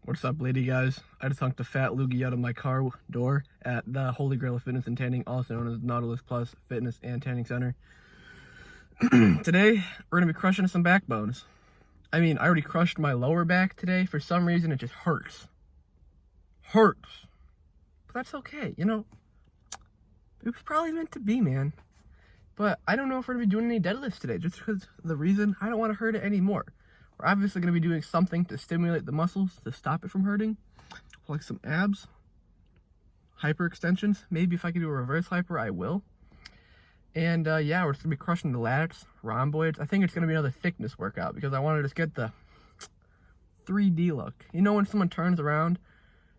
What's up, lady guys? I just hunked a fat loogie out of my car door at the Holy Grail of Fitness and Tanning, also known as Nautilus Plus Fitness and Tanning Center. Today, we're going to be crushing some backbones. I mean, I already crushed my lower back today. For some reason, it just hurts. Hurts. But that's okay, you know. It was probably meant to be, man. But I don't know if we're going to be doing any deadlifts today, just because of the reason I don't want to hurt it anymore. We're obviously going to be doing something to stimulate the muscles to stop it from hurting, like some abs, hyperextensions. Maybe if I can do a reverse hyper, I will. And yeah, we're just going to be crushing the lats, rhomboids. I think it's going to be another thickness workout because I want to just get the 3D look. You know when someone turns around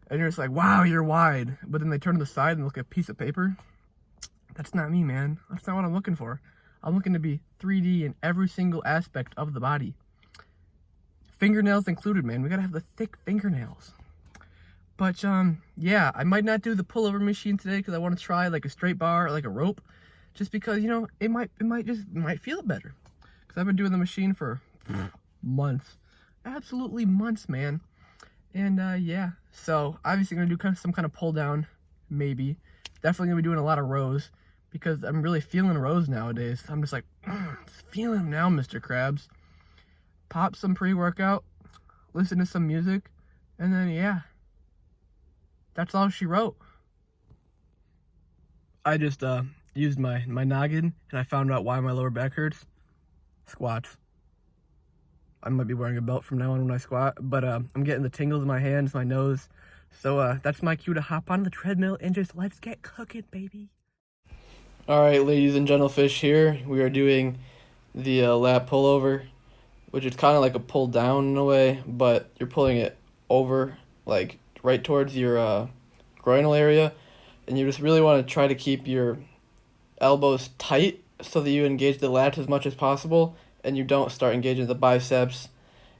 and you're just like, wow, you're wide, but then they turn to the side and look at a piece of paper? That's not me, man. That's not what I'm looking for. I'm looking to be 3D in every single aspect of the body. Fingernails included, man. We gotta have the thick fingernails. But yeah, I might not do the pullover machine today because I want to try like a straight bar or like a rope, just because, you know, it might feel better. Because I've been doing the machine for months, absolutely months, man. And yeah, so obviously gonna do some kind of pull down, maybe. Definitely gonna be doing a lot of rows because I'm really feeling rows nowadays. I'm just like, feeling them now, Mr. Krabs. Pop some pre-workout, listen to some music, and then yeah, that's all she wrote. I just used my noggin and I found out why my lower back hurts. Squats. I might be wearing a belt from now on when I squat, but I'm getting the tingles in my hands, my nose. So that's my cue to hop on the treadmill and just let's get cooking, baby. All right, ladies and gentlefish, here we are doing the lat pullover, which is kind of like a pull down in a way, but you're pulling it over, like right towards your groinal area, and you just really want to try to keep your elbows tight so that you engage the lats as much as possible, and you don't start engaging the biceps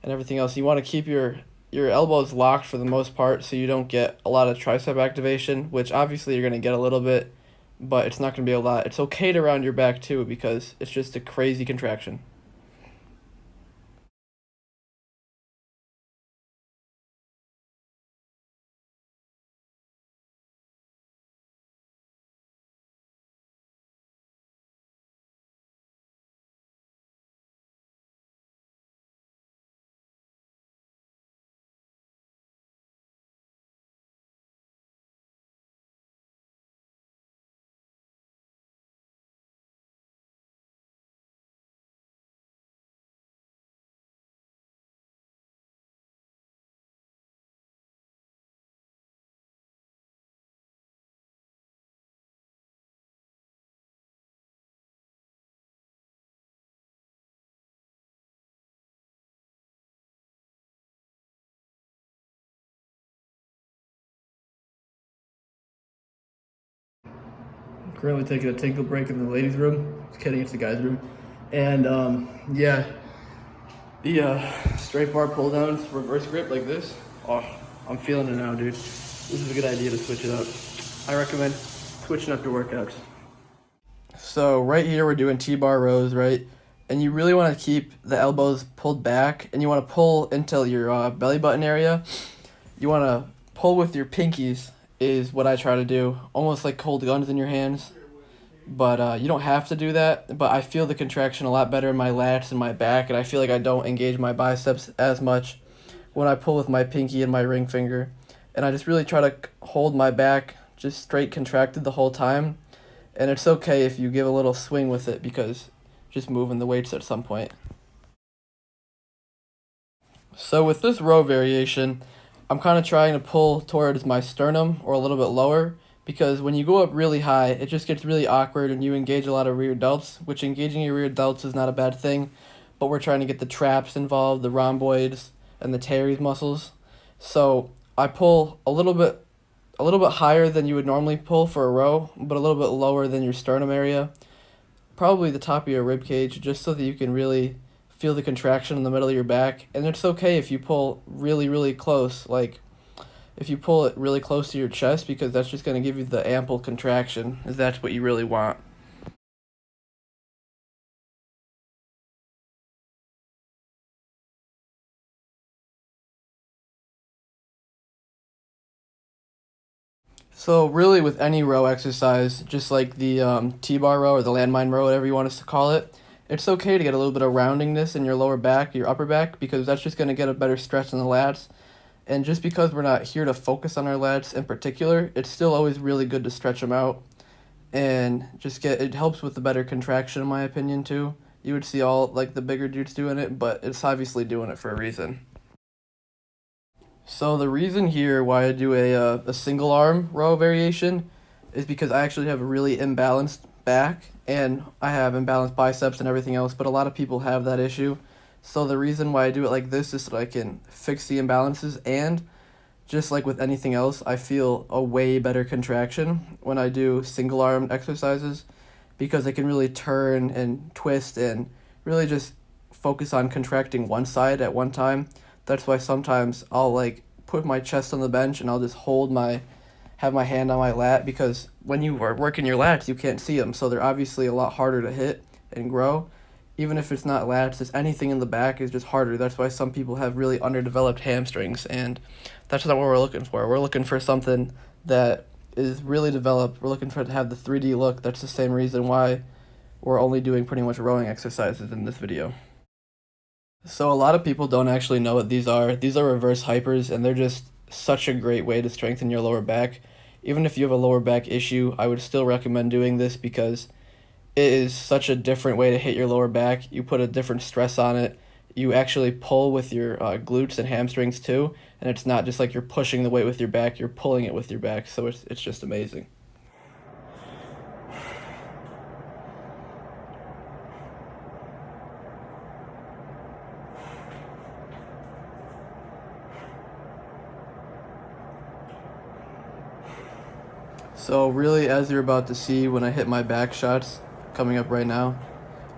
and everything else. You want to keep your elbows locked for the most part so you don't get a lot of tricep activation, which obviously you're going to get a little bit, but it's not going to be a lot. It's okay to round your back too because it's just a crazy contraction. Currently taking a tinkle break in the ladies' room. Just kidding, it's the guys' room. And yeah, the straight bar pull downs, reverse grip like this. Oh, I'm feeling it now, dude. This is a good idea to switch it up. I recommend switching up your workouts. So right here we're doing T-bar rows, right? And you really want to keep the elbows pulled back, and you want to pull into your belly button area. You want to pull with your pinkies is what I try to do, almost like hold guns in your hands. But you don't have to do that. But I feel the contraction a lot better in my lats and my back, and I feel like I don't engage my biceps as much when I pull with my pinky and my ring finger. And I just really try to hold my back just straight contracted the whole time. And it's okay if you give a little swing with it because just moving the weights at some point. So with this row variation, I'm kind of trying to pull towards my sternum or a little bit lower because when you go up really high, it just gets really awkward and you engage a lot of rear delts, which engaging your rear delts is not a bad thing, but we're trying to get the traps involved, the rhomboids, and the teres muscles. So I pull a little bit higher than you would normally pull for a row, but a little bit lower than your sternum area, probably the top of your rib cage, just so that you can really feel the contraction in the middle of your back. And it's okay if you pull really, really close, like if you pull it really close to your chest, because that's just going to give you the ample contraction, if that's what you really want. So really with any row exercise, just like the T-bar row or the landmine row, whatever you want us to call it, it's okay to get a little bit of roundingness in your lower back, your upper back, because that's just going to get a better stretch in the lats. And just because we're not here to focus on our lats in particular, it's still always really good to stretch them out. And just it helps with the better contraction in my opinion too. You would see all like the bigger dudes doing it, but it's obviously doing it for a reason. So the reason here why I do a single arm row variation is because I actually have a really imbalanced back and I have imbalanced biceps and everything else, but a lot of people have that issue. So the reason why I do it like this is so that I can fix the imbalances, and just like with anything else, I feel a way better contraction when I do single arm exercises because I can really turn and twist and really just focus on contracting one side at one time. That's why sometimes I'll like put my chest on the bench and I'll just have my hand on my lat, because when you are working your lats, you can't see them. So they're obviously a lot harder to hit and grow. Even if it's not lats, just anything in the back is just harder. That's why some people have really underdeveloped hamstrings, and that's not what we're looking for. We're looking for something that is really developed. We're looking for it to have the 3D look. That's the same reason why we're only doing pretty much rowing exercises in this video. So a lot of people don't actually know what these are. These are reverse hypers, and they're just such a great way to strengthen your lower back. Even if you have a lower back issue, I would still recommend doing this because it is such a different way to hit your lower back. You put a different stress on it. You actually pull with your glutes and hamstrings too, and it's not just like you're pushing the weight with your back, you're pulling it with your back, so it's just amazing. So really, as you're about to see when I hit my back shots coming up right now,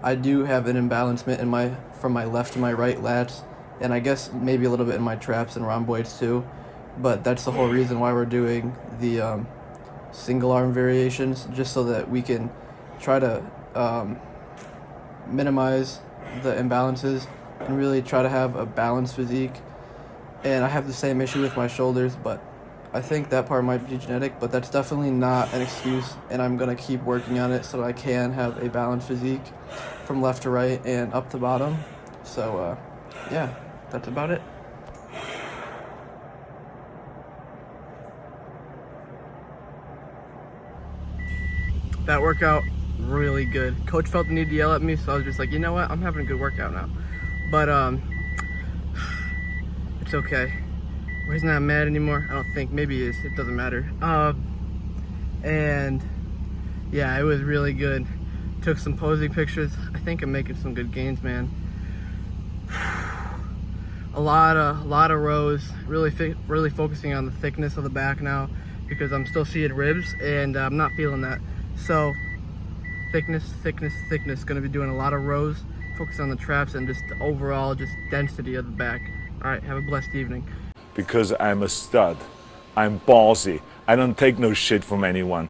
I do have an imbalancement in from my left to my right lats, and I guess maybe a little bit in my traps and rhomboids too, but that's the whole reason why we're doing the single arm variations, just so that we can try to minimize the imbalances and really try to have a balanced physique. And I have the same issue with my shoulders, but I think that part might be genetic, but that's definitely not an excuse, and I'm going to keep working on it so that I can have a balanced physique from left to right and up to bottom. So, yeah, that's about it. That workout, really good. Coach felt the need to yell at me, so I was just like, you know what, I'm having a good workout now. But, it's okay. Well, he's not mad anymore. I don't think. Maybe he is. It doesn't matter. And yeah, it was really good. Took some posing pictures. I think I'm making some good gains, man. A lot of rows. Really focusing on the thickness of the back now, because I'm still seeing ribs and I'm not feeling that. So thickness. Going to be doing a lot of rows. Focus on the traps and just the overall just density of the back. All right. Have a blessed evening. Because I'm a stud. I'm ballsy. I don't take no shit from anyone.